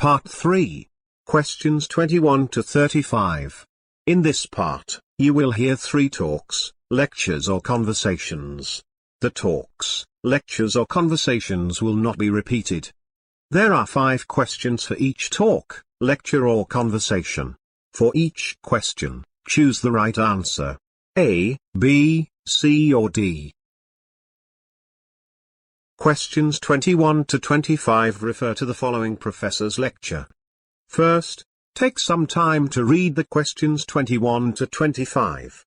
Part 3. Questions 21 to 35. In this part, you will hear 3 talks, lectures or conversations. The talks, lectures or conversations will not be repeated. There are 5 questions for each talk, lecture or conversation. For each question, choose the right answer. A, B, C or D. Questions 21 to 25 refer to the following professor's lecture. First, take some time to read the questions 21 to 25.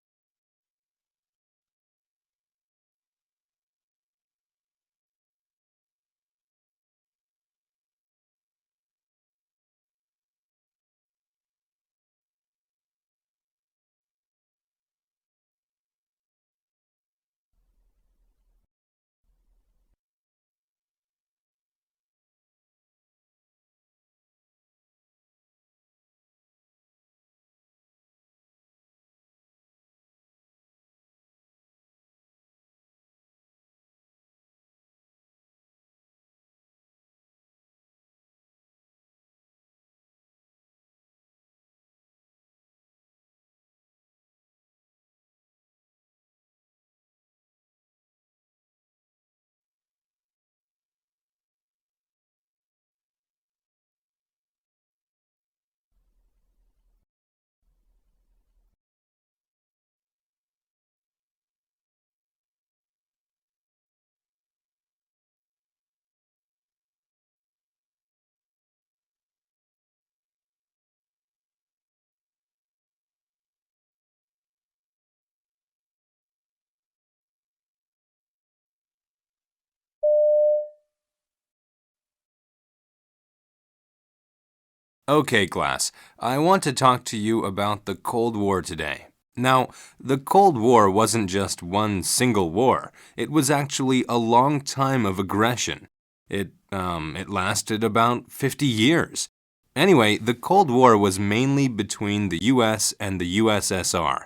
Okay, class, I want to talk to you about the Cold War today. Now, the Cold War wasn't just one single war. It was actually a long time of aggression. It lasted about 50 years. Anyway, the Cold War was mainly between the US and the USSR.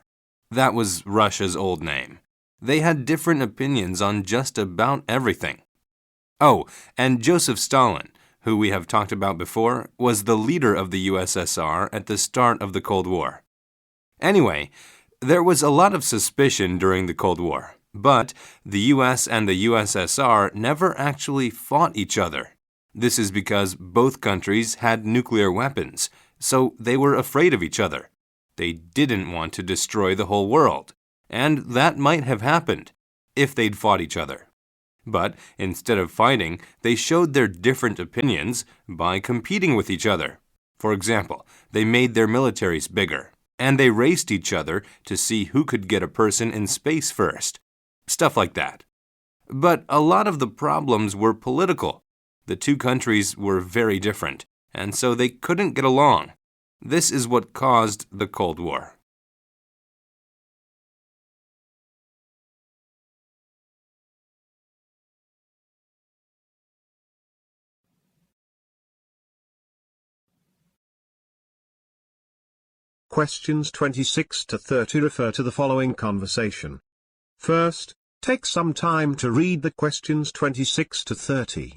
That was Russia's old name. They had different opinions on just about everything. Oh, and Joseph Stalin, who we have talked about before, was the leader of the USSR at the start of the Cold War. Anyway, there was a lot of suspicion during the Cold War, but the US and the USSR never actually fought each other. This is because both countries had nuclear weapons, so they were afraid of each other. They didn't want to destroy the whole world, and that might have happened if they'd fought each other. But instead of fighting, they showed their different opinions by competing with each other. For example, they made their militaries bigger, and they raced each other to see who could get a person in space first. Stuff like that. But a lot of the problems were political. The two countries were very different, and so they couldn't get along. This is what caused the Cold War. Questions 26 to 30 refer to the following conversation. First, take some time to read the questions 26 to 30.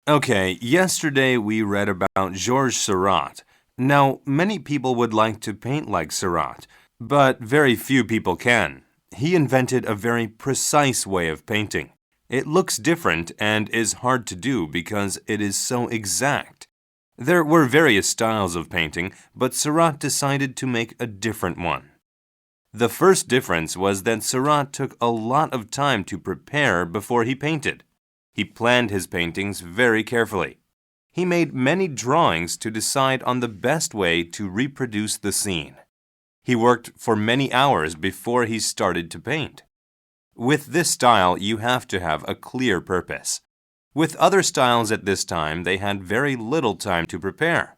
Okay, yesterday we read about Georges Seurat. Now, many people would like to paint like Seurat, but very few people can. He invented a very precise way of painting. It looks different and is hard to do because it is so exact. There were various styles of painting, but Seurat decided to make a different one. The first difference was that Seurat took a lot of time to prepare before he painted. He planned his paintings very carefully. He made many drawings to decide on the best way to reproduce the scene. He worked for many hours before he started to paint. With this style, you have to have a clear purpose. With other styles at this time, they had very little time to prepare.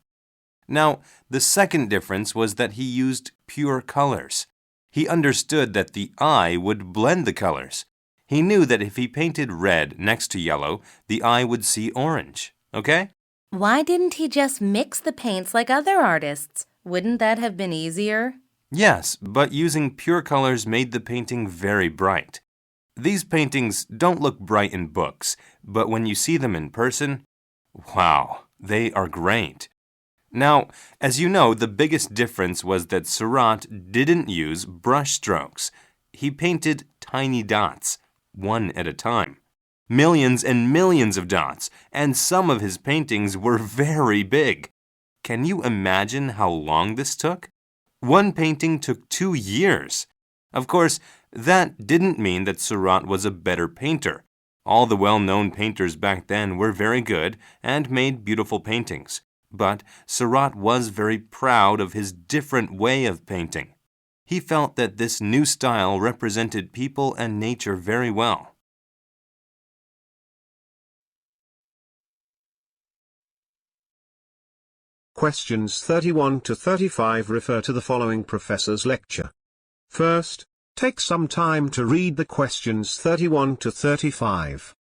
Now, the second difference was that he used pure colors. He understood that the eye would blend the colors. He knew that if he painted red next to yellow, the eye would see orange. Okay? Why didn't he just mix the paints like other artists? Wouldn't that have been easier? Yes, but using pure colors made the painting very bright. These paintings don't look bright in books, but when you see them in person, wow, they are great. Now, as you know, the biggest difference was that Seurat didn't use brush strokes. He painted tiny dots, one at a time. Millions and millions of dots, and some of his paintings were very big. Can you imagine how long this took? One painting took 2 years. Of course, that didn't mean that Seurat was a better painter. All the well-known painters back then were very good and made beautiful paintings. But Seurat was very proud of his different way of painting. He felt that this new style represented people and nature very well. Questions 31 to 35 refer to the following professor's lecture. First, take some time to read the questions 31 to 35.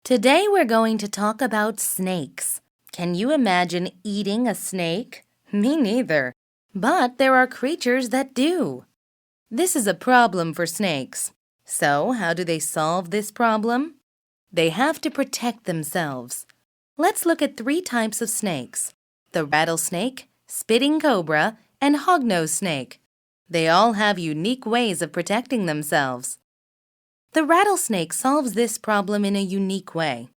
Today we're going to talk about snakes. Can you imagine eating a snake? Me neither. But there are creatures that do. This is a problem for snakes. So, how do they solve this problem? They have to protect themselves. Let's look at 3 types of snakes: the rattlesnake, spitting cobra, and hognose snake. They all have unique ways of protecting themselves. The rattlesnake solves this problem in a unique way.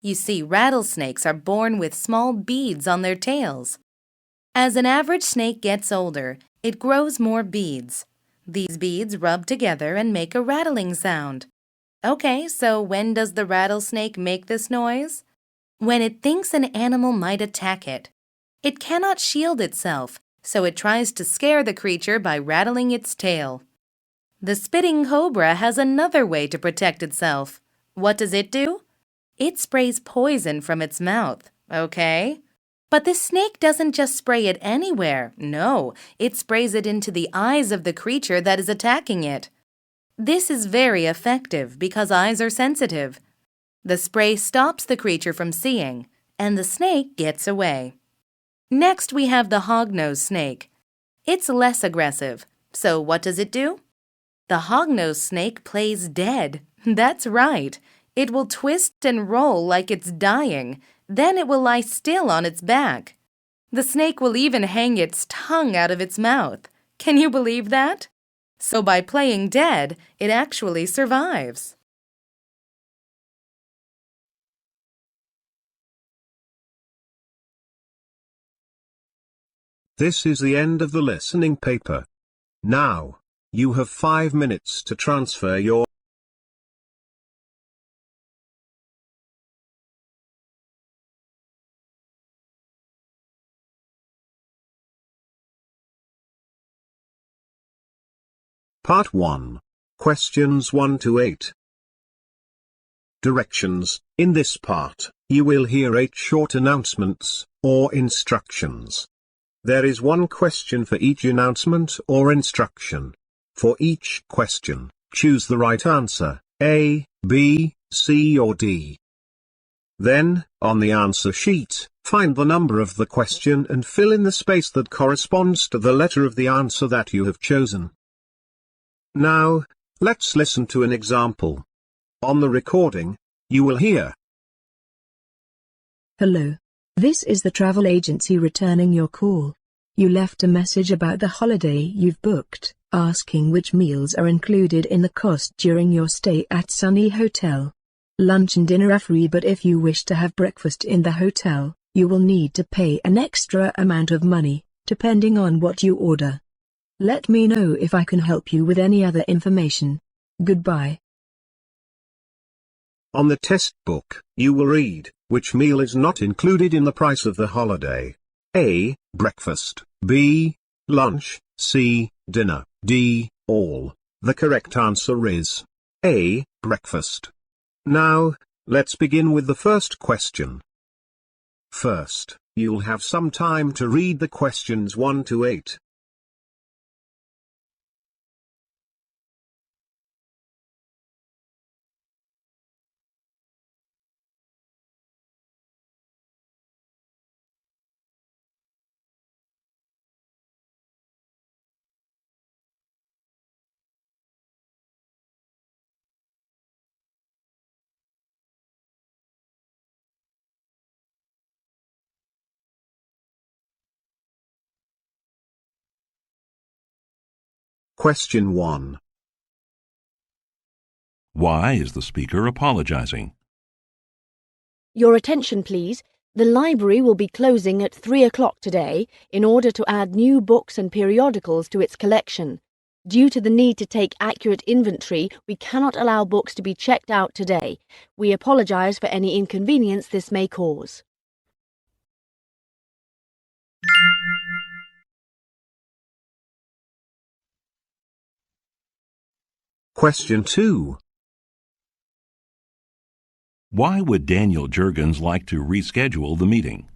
You see, rattlesnakes are born with small beads on their tails. As an average snake gets older, it grows more beads. These beads rub together and make a rattling sound. Okay, so when does the rattlesnake make this noise? When it thinks an animal might attack it. It cannot shield itself, so it tries to scare the creature by rattling its tail. The spitting cobra has another way to protect itself. What does it do? It sprays poison from its mouth, okay? But this snake doesn't just spray it anywhere. No, it sprays it into the eyes of the creature that is attacking it. This is very effective because eyes are sensitive. The spray stops the creature from seeing, and the snake gets away. Next, we have the hognose snake. It's less aggressive. So what does it do? The hognose snake plays dead. That's right. It will twist and roll like it's dying. Then it will lie still on its back. The snake will even hang its tongue out of its mouth. Can you believe that? So by playing dead, it actually survives. This is the end of the listening paper. Now, you have 5 minutes to transfer your Part 1. Questions 1 to 8. Directions. In this part, you will hear 8 short announcements, or instructions. There is one question for each announcement or instruction. For each question, choose the right answer, A, B, C or D. Then, on the answer sheet, find the number of the question and fill in the space that corresponds to the letter of the answer that you have chosen. Now, let's listen to an example. On the recording, you will hear: Hello. This is the travel agency returning your call. You left a message about the holiday you've booked, asking which meals are included in the cost during your stay at Sunny Hotel. Lunch and dinner are free, but if you wish to have breakfast in the hotel, you will need to pay an extra amount of money, depending on what you order. Let me know if I can help you with any other information. Goodbye. On the test book, you will read, which meal is not included in the price of the holiday. A. Breakfast. B. Lunch. C. Dinner. D. All. The correct answer is A. Breakfast. Now, let's begin with the first question. First, you'll have some time to read the questions 1 to 8. Question 1. Why is the speaker apologizing? Your attention, please. The library will be closing at 3 o'clock today in order to add new books and periodicals to its collection. Due to the need to take accurate inventory, we cannot allow books to be checked out today. We apologize for any inconvenience this may cause. Question 2. Why would Daniel Jurgens like to reschedule the meeting?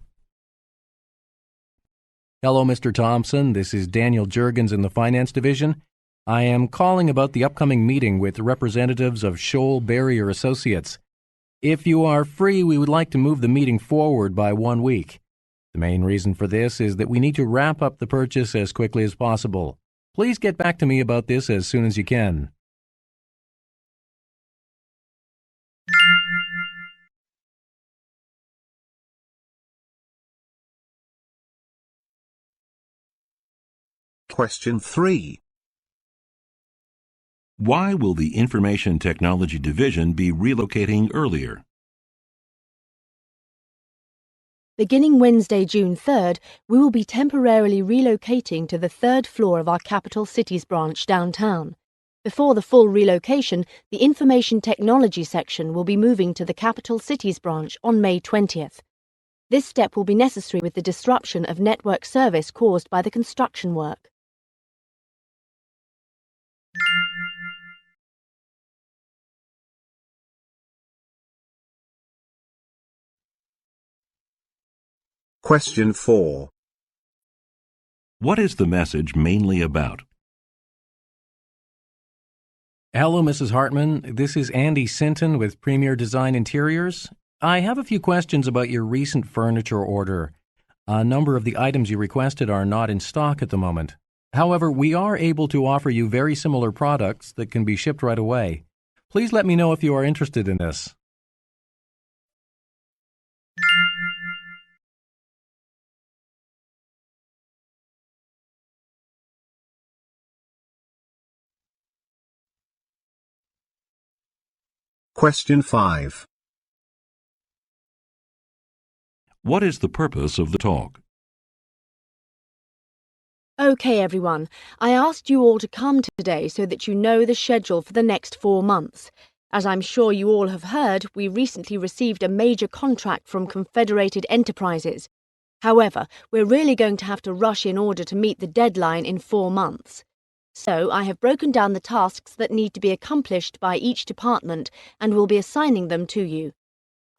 Hello, Mr. Thompson. This is Daniel Jurgens in the Finance Division. I am calling about the upcoming meeting with representatives of Shoal Barrier Associates. If you are free, we would like to move the meeting forward by 1 week. The main reason for this is that we need to wrap up the purchase as quickly as possible. Please get back to me about this as soon as you can. Question 3. Why will the Information Technology Division be relocating earlier? Beginning Wednesday, June 3rd, we will be temporarily relocating to the 3rd floor of our Capital Cities branch downtown. Before the full relocation, the Information Technology section will be moving to the Capital Cities branch on May 20th. This step will be necessary with the disruption of network service caused by the construction work. Question 4. What is the message mainly about? Hello, Mrs. Hartman. This is Andy Sinton with Premier Design Interiors. I have a few questions about your recent furniture order. A number of the items you requested are not in stock at the moment. However, we are able to offer you very similar products that can be shipped right away. Please let me know if you are interested in this. Question 5. What is the purpose of the talk? Okay, everyone. I asked you all to come today so that you know the schedule for the next 4 months. As I'm sure you all have heard, we recently received a major contract from Confederated Enterprises. However, we're really going to have to rush in order to meet the deadline in 4 months. So I have broken down the tasks that need to be accomplished by each department and will be assigning them to you.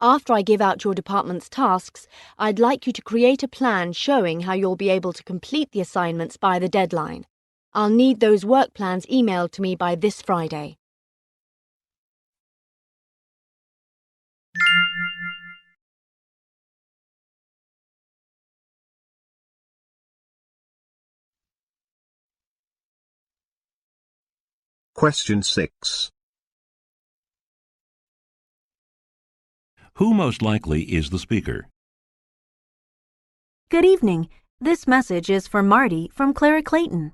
After I give out your department's tasks, I'd like you to create a plan showing how you'll be able to complete the assignments by the deadline. I'll need those work plans emailed to me by this Friday. Question 6. Who most likely is the speaker? Good evening. This message is for Marty from Clara Clayton.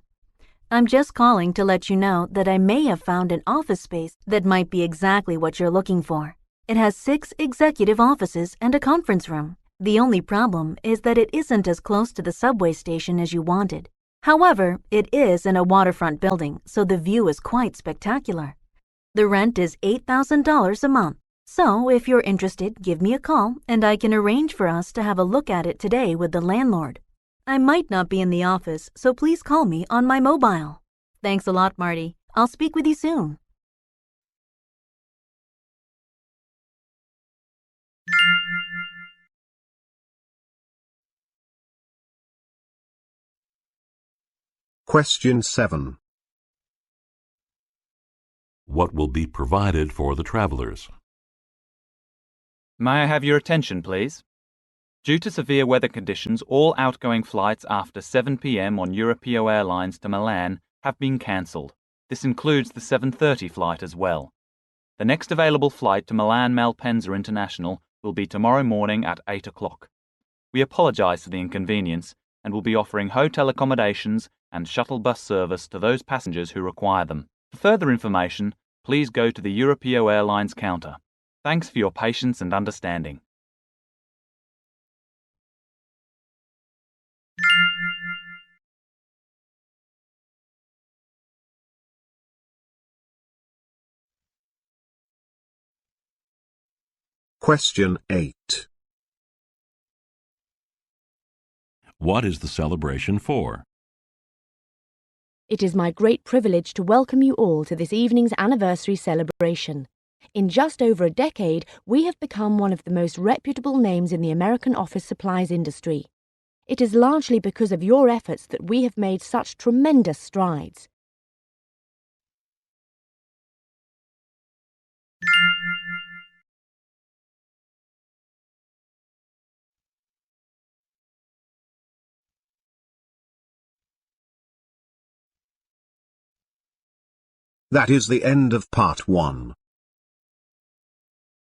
I'm just calling to let you know that I may have found an office space that might be exactly what you're looking for. It has 6 executive offices and a conference room. The only problem is that it isn't as close to the subway station as you wanted. However, it is in a waterfront building, so the view is quite spectacular. The rent is $8,000 a month. So, if you're interested, give me a call, and I can arrange for us to have a look at it today with the landlord. I might not be in the office, so please call me on my mobile. Thanks a lot, Marty. I'll speak with you soon. Question 7. What will be provided for the travelers? May I have your attention, please? Due to severe weather conditions, all outgoing flights after 7 p.m. on Europeo Airlines to Milan have been cancelled. This includes the 7:30 flight as well. The next available flight to Milan Malpensa International will be tomorrow morning at 8 o'clock. We apologise for the inconvenience and will be offering hotel accommodations and shuttle bus service to those passengers who require them. For further information, please go to the Europeo Airlines counter. Thanks for your patience and understanding. Question 8. What is the celebration for? It is my great privilege to welcome you all to this evening's anniversary celebration. In just over a decade, we have become one of the most reputable names in the American office supplies industry. It is largely because of your efforts that we have made such tremendous strides. That is the end of part 1.